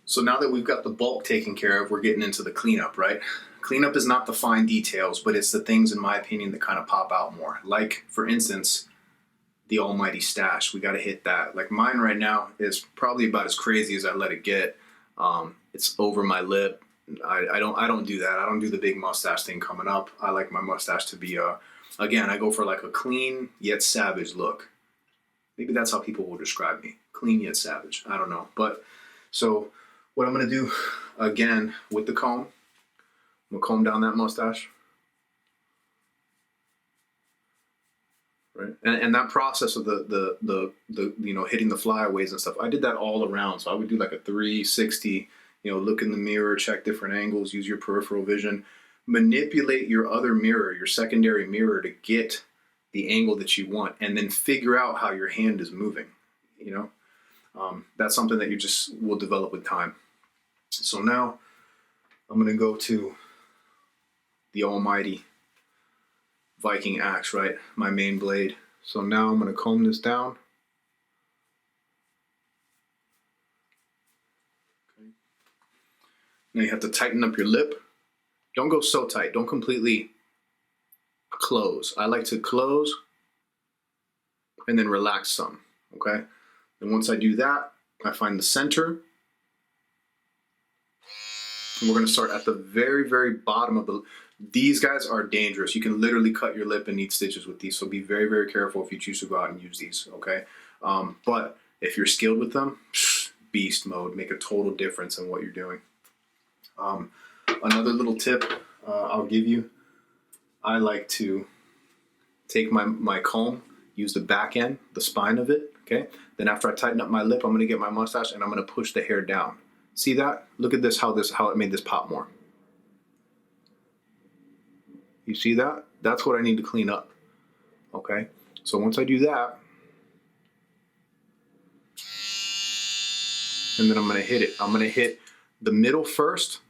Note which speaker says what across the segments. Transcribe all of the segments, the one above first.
Speaker 1: So now that we've got the bulk taken care of, we're getting into the cleanup, right? Cleanup is not the fine details, but it's the things, in my opinion, that kind of pop out more. Like, for instance, the almighty stash. We got to hit that. Like, mine right now is probably about as crazy as I let it get. It's over my lip. I don't do that. I don't do the big mustache thing coming up. I like my mustache to be again, I go for like a clean yet savage look. Maybe that's how people will describe me. Clean yet savage. I don't know. But so what I'm going to do, again, with the comb, I'm going to comb down that mustache. Right? And that process of the you know, hitting the flyaways and stuff, I did that all around. So I would do like a 360, you know, look in the mirror, check different angles, use your peripheral vision, manipulate your other mirror, your secondary mirror, to get the angle that you want, and then figure out how your hand is moving, you know. That's something that you just will develop with time. So now I'm going to go to the almighty Viking axe, right? My main blade. So now I'm going to comb this down. Okay. Now you have to tighten up your lip. Don't go so tight. Don't completely close. I like to close and then relax some, okay? And once I do that, I find the center. And we're going to start at the very, very bottom of the... These guys are dangerous. You can literally cut your lip and need stitches with these. So be very, very careful if you choose to go out and use these, okay? But if you're skilled with them, beast mode. Make a total difference in what you're doing. Another little tip I'll give you. I like to take my comb, use the back end, the spine of it, okay? Then after I tighten up my lip, I'm going to get my mustache and I'm going to push the hair down. See that? Look at this, how it made this pop more. You see that? That's what I need to clean up, okay? So once I do that, and then I'm going to hit it. I'm going to hit the middle first,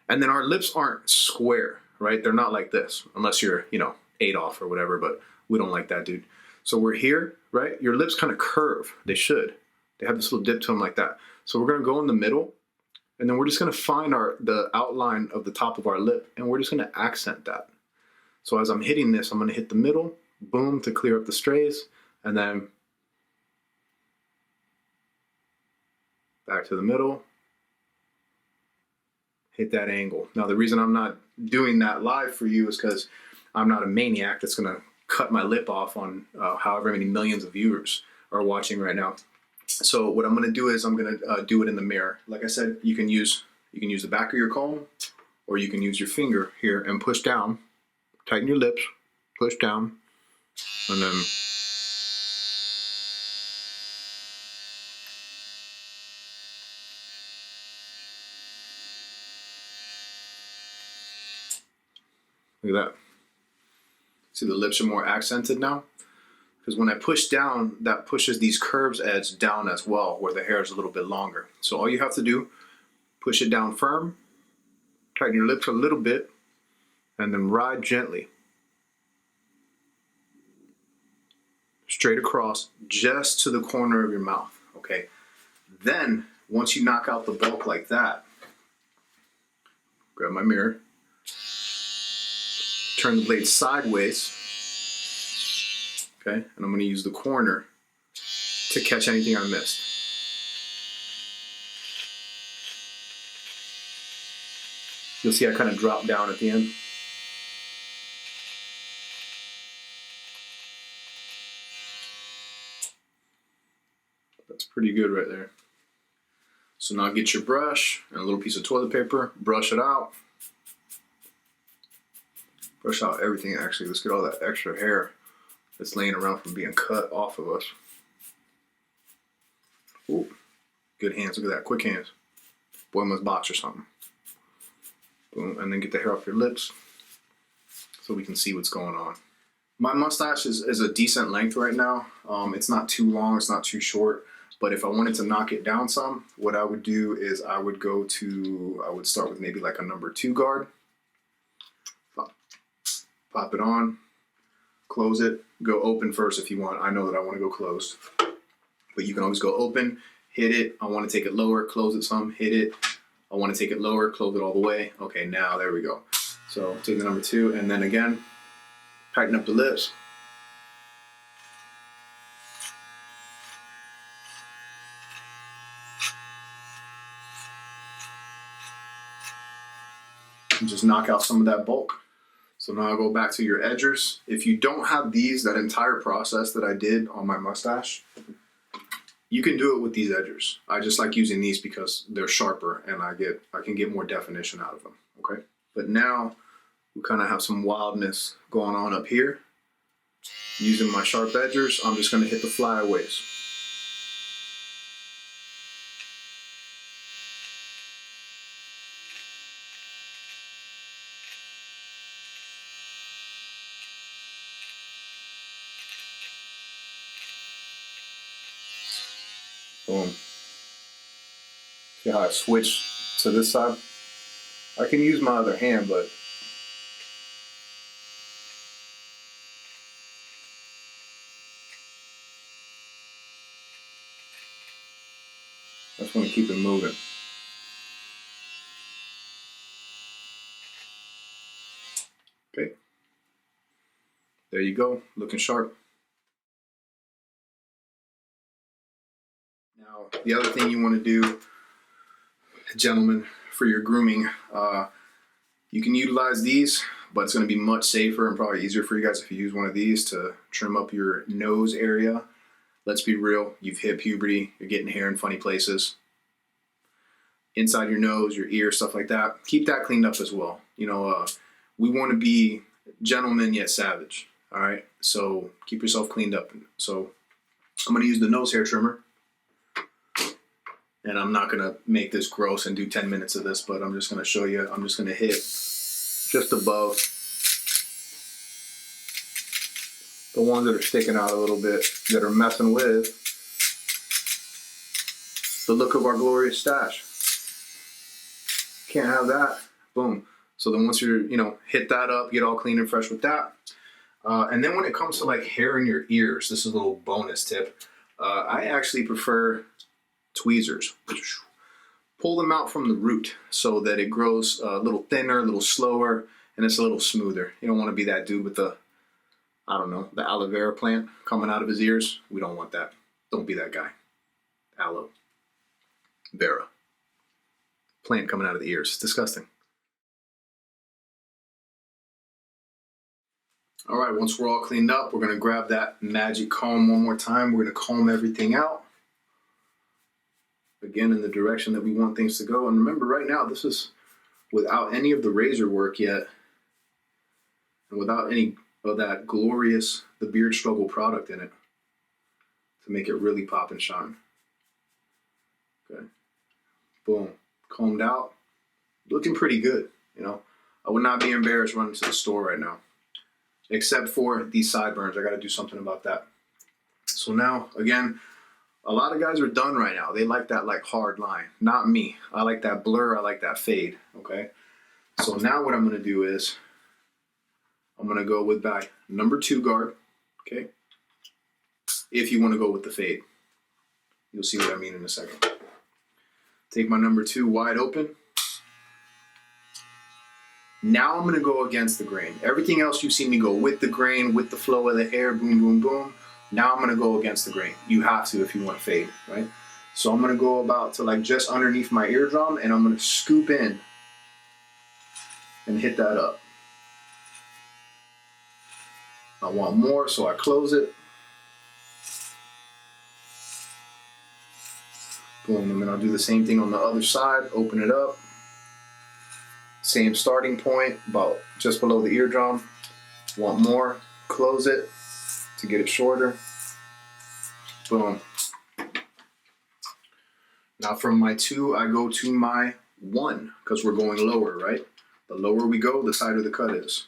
Speaker 1: and then our lips aren't square, right? They're not like this, unless you're, you know, Adolf or whatever, but we don't like that, dude. So we're here, right? Your lips kind of curve. They should. They have this little dip to them like that. So we're going to go in the middle, and then we're just going to find the outline of the top of our lip, and we're just going to accent that. So as I'm hitting this, I'm going to hit the middle, boom, to clear up the strays, and then back to the middle, hit that angle. Now, the reason I'm not doing that live for you is because I'm not a maniac that's going to cut my lip off on however many millions of viewers are watching right now. So what I'm going to do is I'm going to do it in the mirror. Like I said, you can use the back of your comb, or you can use your finger here and push down. Tighten your lips, push down, and then look at that. See, the lips are more accented now? Because when I push down, that pushes these curves edge down as well, where the hair is a little bit longer. So all you have to do, push it down firm, tighten your lips a little bit, and then ride gently. Straight across, just to the corner of your mouth, okay? Then, once you knock out the bulk like that, grab my mirror, turn the blade sideways, okay? And I'm gonna use the corner to catch anything I missed. You'll see I kind of drop down at the end. That's pretty good right there. So now get your brush and a little piece of toilet paper, brush it out. Brush out everything, actually. Let's get all that extra hair that's laying around from being cut off of us. Ooh, good hands, look at that, quick hands. Boy must box or something. Boom, and then get the hair off your lips so we can see what's going on. My mustache is a decent length right now. It's not too long, it's not too short. But if I wanted to knock it down some, what I would do is I would start with maybe like a number 2 guard. Pop it on, close it, go open first if you want. I know that I want to go closed, but you can always go open, hit it. I want to take it lower, close it some, hit it. I want to take it lower, close it all the way. Okay, now there we go. So take the number 2 and then again, tighten up the lips. And just knock out some of that bulk. So now I'll go back to your edgers. If you don't have these, that entire process that I did on my mustache, you can do it with these edgers. I just like using these because they're sharper and I can get more definition out of them, okay? But now we kind of have some wildness going on up here. Using my sharp edgers, I'm just gonna hit the flyaways. Boom. See how I switch to this side? I can use my other hand, but I just want to keep it moving. Okay. There you go, looking sharp. Now, the other thing you want to do, gentlemen, for your grooming, you can utilize these, but it's going to be much safer and probably easier for you guys if you use one of these to trim up your nose area. Let's be real, you've hit puberty, you're getting hair in funny places. Inside your nose, your ear, stuff like that. Keep that cleaned up as well. You know, we want to be gentlemen yet savage, all right? So keep yourself cleaned up. So I'm going to use the nose hair trimmer. And I'm not going to make this gross and do 10 minutes of this, but I'm just going to show you. I'm just going to hit just above the ones that are sticking out a little bit, that are messing with the look of our glorious stash. Can't have that. Boom. So then once you're, hit that up, get all clean and fresh with that. And then when it comes to like hair in your ears, this is a little bonus tip. I actually prefer tweezers. Pull them out from the root so that it grows a little thinner, a little slower, and it's a little smoother. You don't want to be that dude with the, I don't know, the aloe vera plant coming out of his ears. We don't want that. Don't be that guy. Aloe vera plant coming out of the ears. It's disgusting. All right, once we're all cleaned up, we're going to grab that magic comb one more time. We're going to comb everything out. Again, in the direction that we want things to go. And remember, right now, this is without any of the razor work yet, and without any of that glorious, the Beard Struggle product in it to make it really pop and shine. Okay. Boom. Combed out. Looking pretty good, I would not be embarrassed running to the store right now. Except for these sideburns. I got to do something about that. So now, again, a lot of guys are done right now. They like that hard line. Not me. I like that blur. I like that fade. Okay. So now what I'm going to do is I'm going to go with my number 2 guard. Okay. If you want to go with the fade. You'll see what I mean in a second. Take my number 2 wide open. Now I'm going to go against the grain. Everything else you've seen me go with the grain, with the flow of the hair, boom, boom, boom. Now I'm going to go against the grain. You have to if you want to fade, right? So I'm going to go about to just underneath my eardrum, and I'm going to scoop in and hit that up. I want more, so I close it. Boom, and then I'll do the same thing on the other side. Open it up. Same starting point, about just below the eardrum. Want more, close it to get it shorter. Boom. Now from my 2, I go to my 1 because we're going lower, right? The lower we go, the tighter the cut is.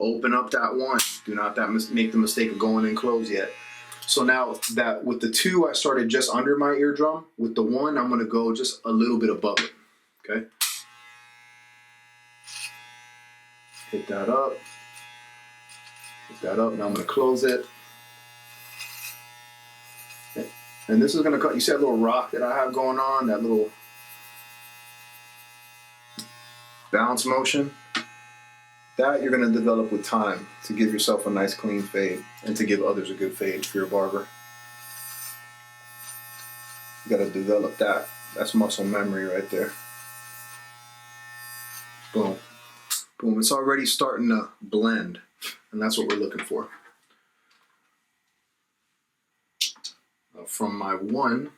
Speaker 1: Open up that 1. Do not make the mistake of going in close yet. So now that with the 2, I started just under my eardrum. With the 1, I'm going to go just a little bit above it. Okay. Hit that up. Pick that up. Now I'm going to close it. And this is going to cut, you see that little rock that I have going on, that little bounce motion? That you're going to develop with time to give yourself a nice clean fade and to give others a good fade if you're a barber. You got to develop that. That's muscle memory right there. Boom. Boom. It's already starting to blend, and that's what we're looking for. From my one,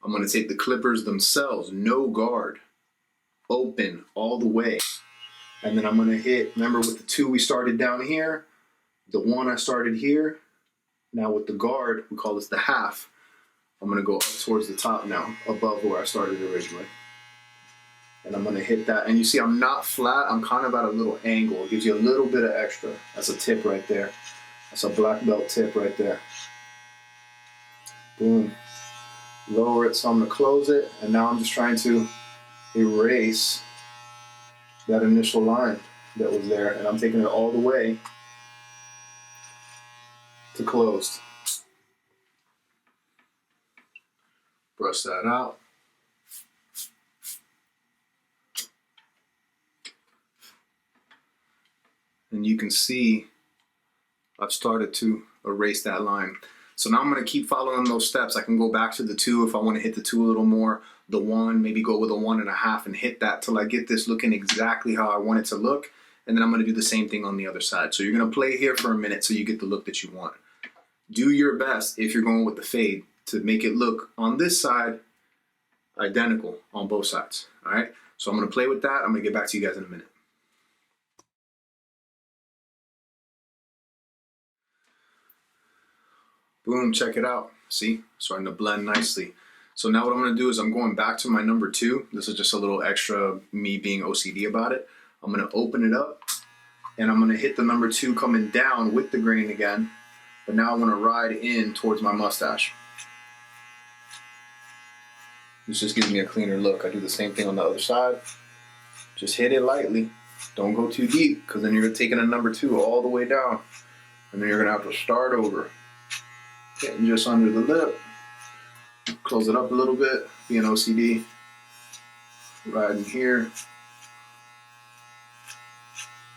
Speaker 1: I'm going to take the clippers themselves, no guard, open all the way. And then I'm going to hit, remember with the two we started down here, the one I started here. Now with the guard, we call this the half. I'm going to go up towards the top now, above where I started originally. And I'm going to hit that. And you see I'm not flat, I'm kind of at a little angle. It gives you a little bit of extra. That's a tip right there. That's a black belt tip right there. Boom. Lower it, so I'm going to close it. And now I'm just trying to erase that initial line that was there. And I'm taking it all the way to closed. Brush that out. And you can see I've started to erase that line. So now I'm going to keep following those steps. I can go back to the two if I want to hit the two a little more. The one, maybe go with a 1.5 and hit that till I get this looking exactly how I want it to look. And then I'm going to do the same thing on the other side. So you're going to play here for a minute so you get the look that you want. Do your best if you're going with the fade to make it look on this side identical on both sides. All right. So I'm going to play with that. I'm going to get back to you guys in a minute. Boom, check it out. See, starting to blend nicely. So now what I'm going to do is I'm going back to my number 2. This is just a little extra me being OCD about it. I'm going to open it up and I'm going to hit the number 2 coming down with the grain again. But now I'm going to ride in towards my mustache. This just gives me a cleaner look. I do the same thing on the other side. Just hit it lightly. Don't go too deep because then you're taking a number 2 all the way down. And then you're going to have to start over. Getting just under the lip, close it up a little bit, being OCD, riding here,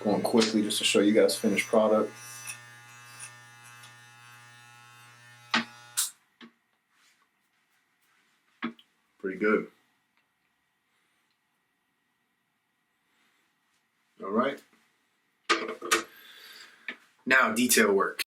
Speaker 1: going quickly just to show you guys finished product. Pretty good. All right. Now detail work.